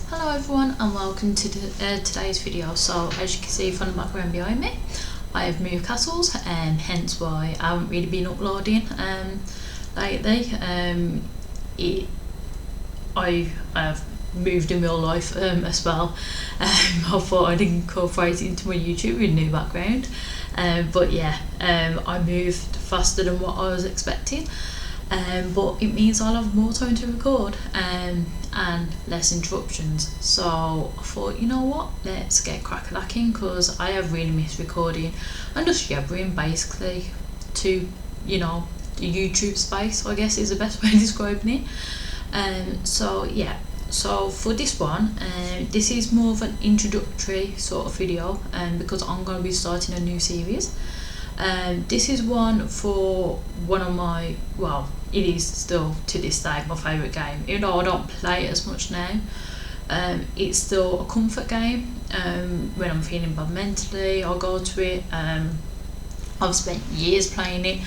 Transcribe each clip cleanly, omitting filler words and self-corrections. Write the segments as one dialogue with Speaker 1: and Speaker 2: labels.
Speaker 1: Hello everyone and welcome to today's video. So as you can see from the background behind me, I have moved castles and hence why I haven't really been uploading lately. I have moved in real life as well. I thought I'd incorporate it into my YouTube with a new background, but yeah, I moved faster than what I was expecting. But it means I'll have more time to record and less interruptions. So I thought, you know what, let's get crack-a-lacking, because I have really missed recording and just yabbering basically to, you know, the YouTube space, I guess is the best way of describing it. So yeah, so for this one, this is more of an introductory sort of video, because I'm going to be starting a new series. This is one for one of my, well, it is still to this day my favourite game, even though I don't play it as much now. It's still a comfort game. When I'm feeling bad mentally, I'll go to it. I've spent years playing it.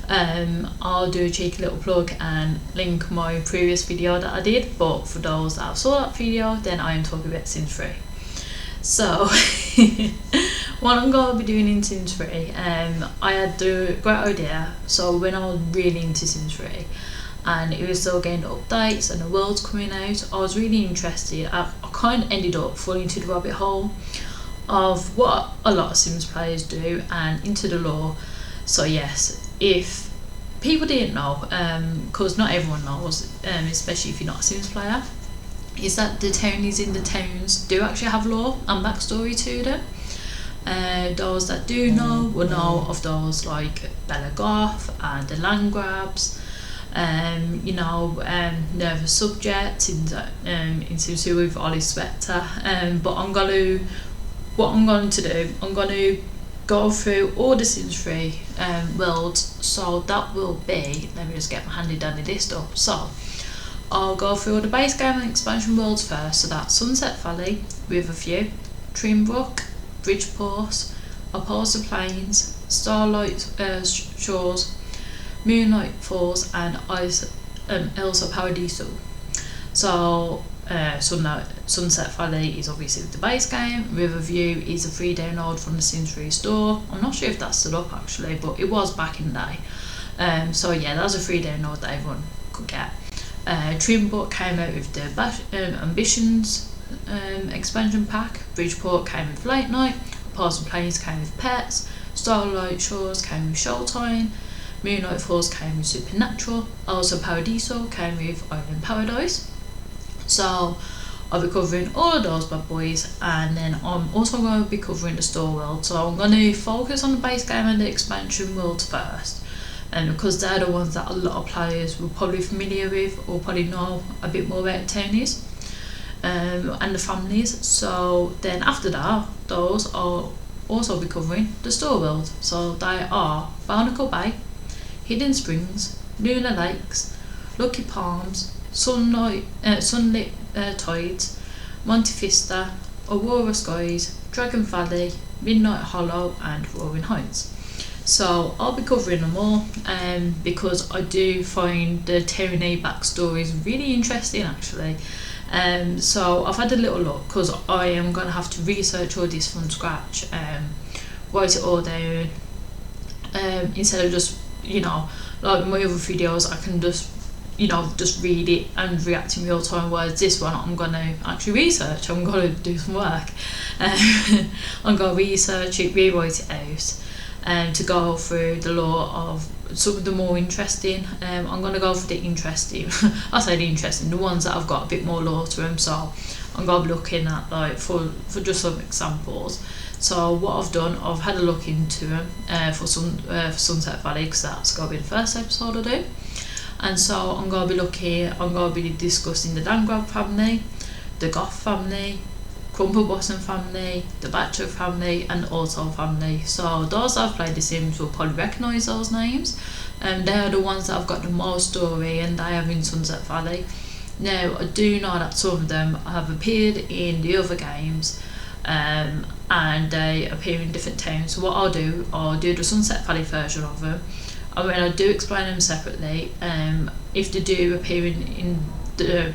Speaker 1: I'll do a cheeky little plug and link my previous video that I did, but for those that saw that video, then I am talking about Sims 3. So what I'm going to be doing in Sims 3, I had the great idea. So when I was really into Sims 3 and it was still getting updates and the world's coming out, I was really interested. I kind of ended up falling into the rabbit hole of what a lot of Sims players do and into the lore. So yes, if people didn't know, because not everyone knows, especially if you're not a Sims player, is that the townies in the towns do actually have lore and backstory to them. Those that do know will know of those like Bella Goth and the land grabs, you know, Nervous Subject in Sims 2 with Ollie Spectre. But what I'm going to do, I'm going to go through all the Sims 3 worlds. So that will be, let me just get my handy dandy list up. So I'll go through all the base game and expansion worlds first. So that's Sunset Valley, Riverview, Trimbrook, Bridgeport, Opposa Plains, Starlight Shores, Moonlight Falls, and Elsa Paradiso. So Sunset Valley is obviously the base game. Riverview is a free download from the Sims 3 store. I'm not sure if that's still up actually, but it was back in the day. So yeah, that was a free download that everyone could get. Trimbrook came out with the Ambitions expansion pack. Bridgeport came with Late Night. Opposa Plains came with Pets. Starlight Shores came with Showtime. Moonlight Falls came with Supernatural. Elsa Paradiso came with Island Paradise. So I'll be covering all of those bad boys, and then I'm also going to be covering the store world. So I'm going to focus on the base game and the expansion world first, and because they're the ones that a lot of players will probably be familiar with or probably know a bit more about the townies and the families. So then after that, those I'll also be covering the store world. So they are Barnacle Bay, Hidden Springs, Lunar Lakes, Lucky Palms, Sunlit Tides, Monte Vista, Aurora Skies, Dragon Valley, Midnight Hollow, and Roaring Heights. So I'll be covering them all, because I do find the townie backstories really interesting actually. So I've had a little look, because I am going to have to research all this from scratch, write it all down, instead of just, you know, like my other videos I can just, you know, just read it and react in real time, whereas this one I'm going to actually research, I'm going to do some work. I'm going to research it, rewrite it out, to go through the lore of some of the more interesting. I'm going to go for the interesting, I say the interesting, the ones that have got a bit more lore to them. So I'm going to be looking at, like, for just some examples. So what I've done, I've had a look into them for Sunset Valley, because that's going to be the first episode I do. And so I'm going to be discussing the Landgrab family, the Goth family, Crumplebottom family, the Batcher family, and the Auto family. So those that have played The Sims will probably recognise those names. They are the ones that have got the most story, and they are in Sunset Valley. Now I do know that some of them have appeared in the other games, and they appear in different towns. So what I'll do the Sunset Valley version of them. I mean, I do explain them separately. If they do appear in the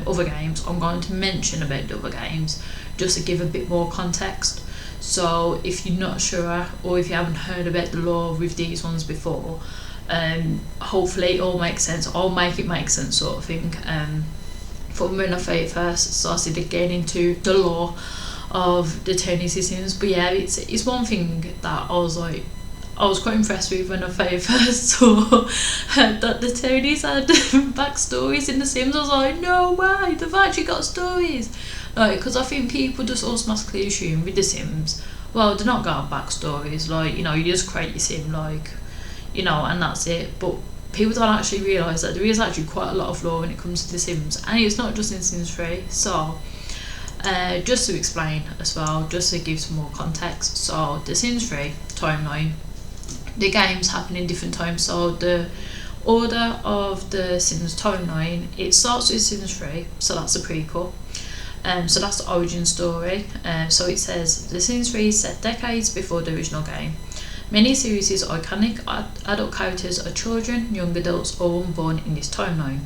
Speaker 1: other games, I'm going to mention about the other games just to give a bit more context. So if you're not sure, or if you haven't heard about the lore with these ones before, hopefully it all makes sense. I'll make it make sense, sort of thing. From when I first started getting into the lore of the Tony systems. But yeah, it's one thing that I was quite impressed with when I first saw that the Tonys had backstories in The Sims. I was like, no way, they've actually got stories. Like, because I think people just automatically assume with The Sims, well, they're not got backstories. Like, you know, you just create your sim, like, you know, and that's it. But people don't actually realise that there is actually quite a lot of lore when it comes to The Sims, and it's not just in Sims 3. So just to explain as well, just to give some more context, so The Sims 3 timeline, the games happen in different times. So the order of the Sims timeline, it starts with Sims 3, so that's a prequel. So that's the origin story. So it says The Sims 3 is set decades before the original game. Many series' iconic adult characters are children, young adults, or unborn in this timeline.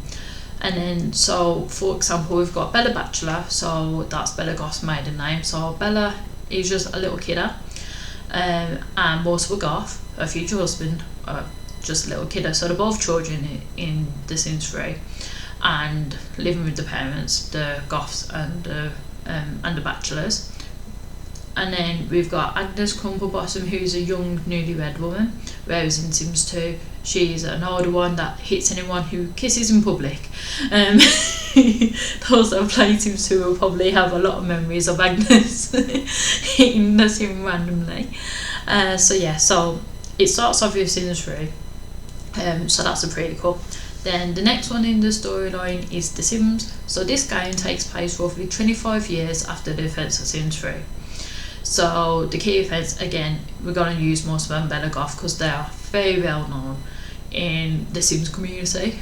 Speaker 1: And then, so for example, we've got Bella Bachelor, so that's Bella Goth's maiden name. So Bella is just a little kidder, and Mortimer Goth, her future husband, just a little kidder. So they're both children in The Sims 3, and living with the parents, the Goths and the Bachelors. And then we've got Agnes Crumplebottom, who's a young newlywed woman, whereas in Sims 2 she's an older one that hits anyone who kisses in public. Those that have played Sims 2 will probably have a lot of memories of Agnes hitting the sim randomly. So yeah, so it starts off with Sims 3, so that's a prequel. Then the next one in the storyline is The Sims. So this game takes place roughly 25 years after the events of Sims 3. So the key events, again, we're going to use Mortimer and Bella Goth because they are very well known in the Sims community.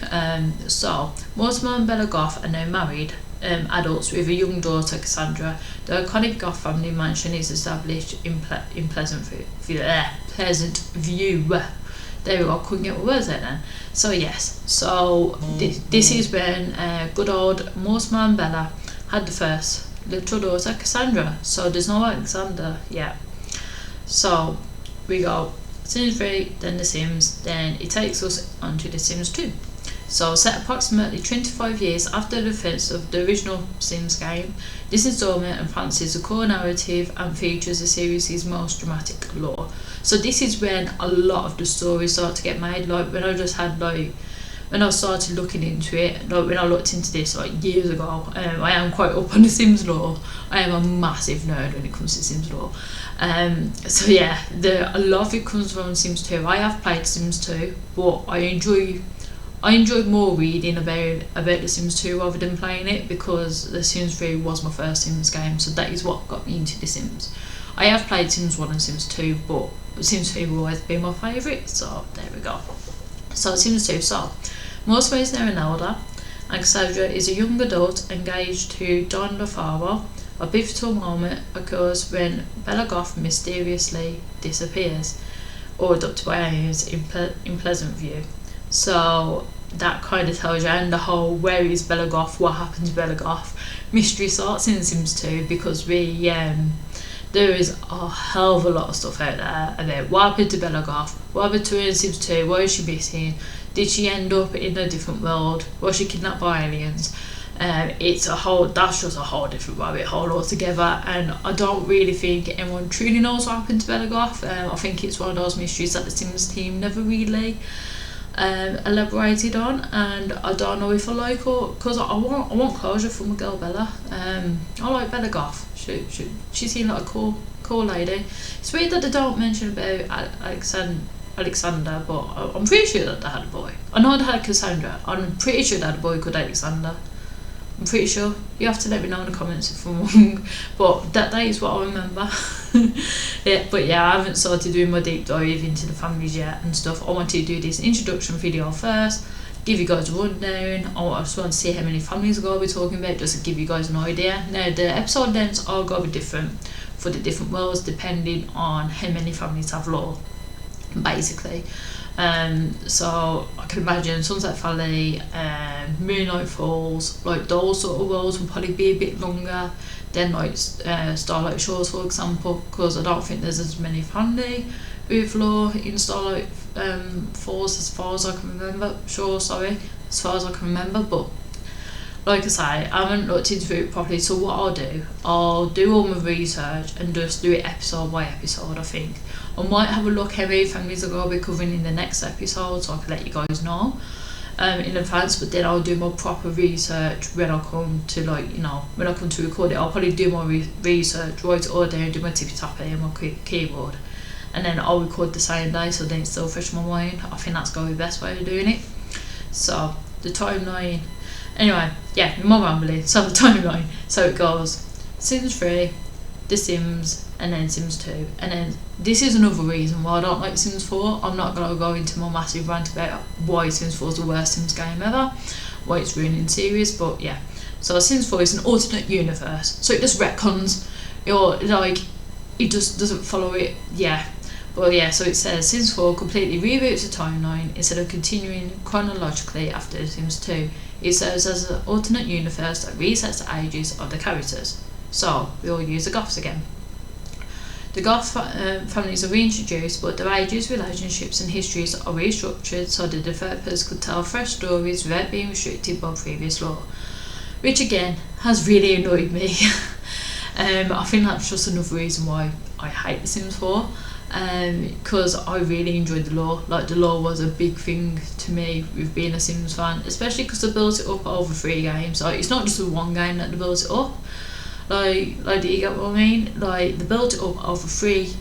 Speaker 1: So Mortimer and Bella Goth are now married adults with a young daughter, Cassandra. The iconic Goth family mansion is established in Pleasant View. There we go, couldn't get my words out then. So yes, so this is when good old Mortimer and Bella had the first little daughter, Cassandra. So there's no Alexander yet. So we go Sims 3, then The Sims, then it takes us onto The Sims 2. So set approximately 25 years after the events of the original Sims game, this installment enhances the core narrative and features the series' most dramatic lore. So this is when a lot of the stories start to get made. Like when I started looking into it, like when I looked into this like years ago, I am quite up on the Sims lore. I am a massive nerd when it comes to Sims lore. So yeah, a lot of it comes from Sims 2. I have played Sims 2, but I enjoyed more reading about The Sims 2 rather than playing it, because The Sims 3 was my first Sims game, so that is what got me into The Sims. I have played Sims 1 and Sims 2, but Sims 3 will always be my favourite, so there we go. So Sims 2, so Mortimer is now an elder, and Cassandra is a young adult engaged to Don LaFaro. A pivotal moment occurs when Bella Goth mysteriously disappears, or abducted by aliens in Pleasant View. So that kind of tells you, and the whole where is Bella Goth, what happened to Bella Goth mystery starts in Sims 2, because there is a hell of a lot of stuff out there about what happened to Bella Goth, what happened to her in Sims 2, why is she missing, did she end up in a different world, was she kidnapped by aliens? That's just a whole different rabbit hole altogether, and I don't really think anyone truly knows what happened to Bella Goth. I think it's one of those mysteries that the Sims team never really elaborated on, and I don't know if I like her, because I want closure from my girl Bella. I like Bella Goth. She seemed like a cool lady. It's weird that they don't mention about Alexander, but I'm pretty sure that they had a boy. I know they had Cassandra. I'm pretty sure they had a boy called Alexander. I'm pretty sure. You have to let me know in the comments if I'm wrong, but that is what I remember. But yeah, I haven't started doing my deep dive into the families yet and stuff. I wanted to do this introduction video first, give you guys a rundown. I just want to see how many families we're talking about, just to give you guys an idea. Now the episode lengths are going to be different for the different worlds depending on how many families have lore, basically. So I can imagine Sunset Valley, Moonlight Falls, like those sort of worlds will probably be a bit longer than like Starlight Shores, for example, because I don't think there's as many family with law in Starlight Falls as far as I can remember. As far as I can remember, but like I say, I haven't looked into it properly, so what I'll do all my research and just do it episode by episode. I think I might have a look how many families I'm going to be covering in the next episode, so I can let you guys know in advance, but then I'll do my proper research when I come to when I come to record it. I'll probably do my research, write it all down, do my tippy-tappy and my keyboard, and then I'll record the same day, so then it's still fresh in my mind. I think that's going to be the best way of doing it. So the timeline, anyway, yeah, more rambling. So the timeline, so it goes Sims 3, The Sims, and then Sims 2, and then this is another reason why I don't like Sims 4. I'm not going to go into my massive rant about why Sims 4 is the worst Sims game ever, why it's ruining series, but yeah. So Sims 4 is an alternate universe, so it just retcons, it just doesn't follow it, yeah. Well, yeah, so it says Sims 4 completely reboots the timeline instead of continuing chronologically after Sims 2. It serves as an alternate universe that resets the ages of the characters. So, we all use the Goths again. The Goth families are reintroduced, but their ages, relationships and histories are restructured so the developers could tell fresh stories without being restricted by previous law. Which again, has really annoyed me. I think that's just another reason why I hate The Sims 4. Because I really enjoyed the lore. Like, the lore was a big thing to me with being a Sims fan, especially because they built it up over 3 games. Like, it's not just the one game that they built it up. Like, do you get what I mean? Like, they built it up over 3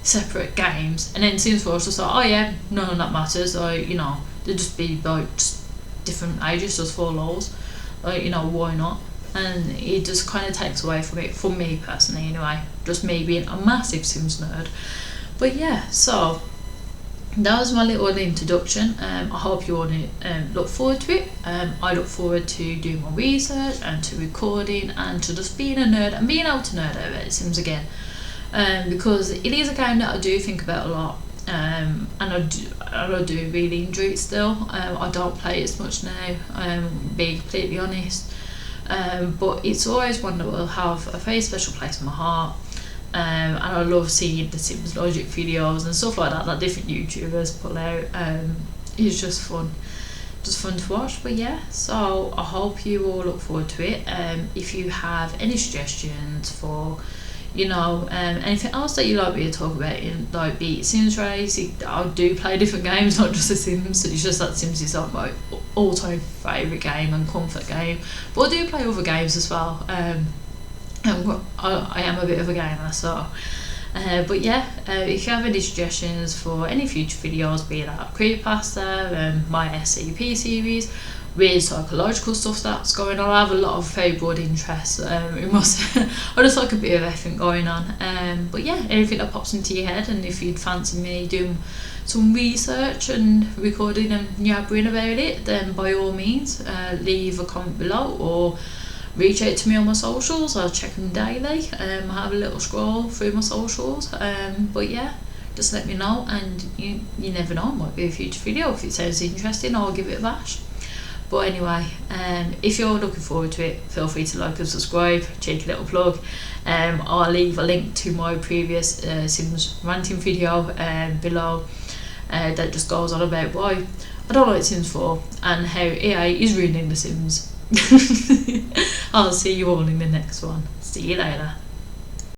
Speaker 1: separate games, and then Sims 4 was just like, oh yeah, none of that matters. Like, they just be like just different ages, just 4 laws. Like, why not? And it just kind of takes away from it, for me personally anyway. Just me being a massive Sims nerd. But yeah, so that was my little introduction. I hope you all look forward to it. I look forward to doing my research and to recording and to just being a nerd and being able to nerd over Sims again. Because it is a game that I do think about a lot. And I do really enjoy it still. I don't play it as much now, being completely honest. But it's always one that will have a very special place in my heart. And I love seeing the Sims Logic videos and stuff like that different YouTubers put out. It's just fun to watch. But yeah, so I hope you all look forward to it. If you have any suggestions for anything else that you'd like me to talk about, like be it Sims Race, I do play different games, not just The Sims. It's just that Sims is like my all-time favourite game and comfort game, but I do play other games as well. I am a bit of a gamer, so but yeah, if you have any suggestions for any future videos, be that creepypasta, my SCP series, weird psychological stuff that's going on, I have a lot of very broad interests. I just like a bit of everything going on. But yeah, anything that pops into your head, and if you'd fancy me doing some research and recording and yabbering about it, then by all means leave a comment below or reach out to me on my socials. I'll check them daily. I have a little scroll through my socials. But yeah, just let me know, and you never know, it might be a future video. If it sounds interesting, I'll give it a bash. But anyway, if you're looking forward to it, feel free to like and subscribe. Cheeky little plug. I'll leave a link to my previous Sims ranting video below that just goes on about why I don't like Sims 4 and how EA is ruining The Sims. I'll see you all in the next one. See you later.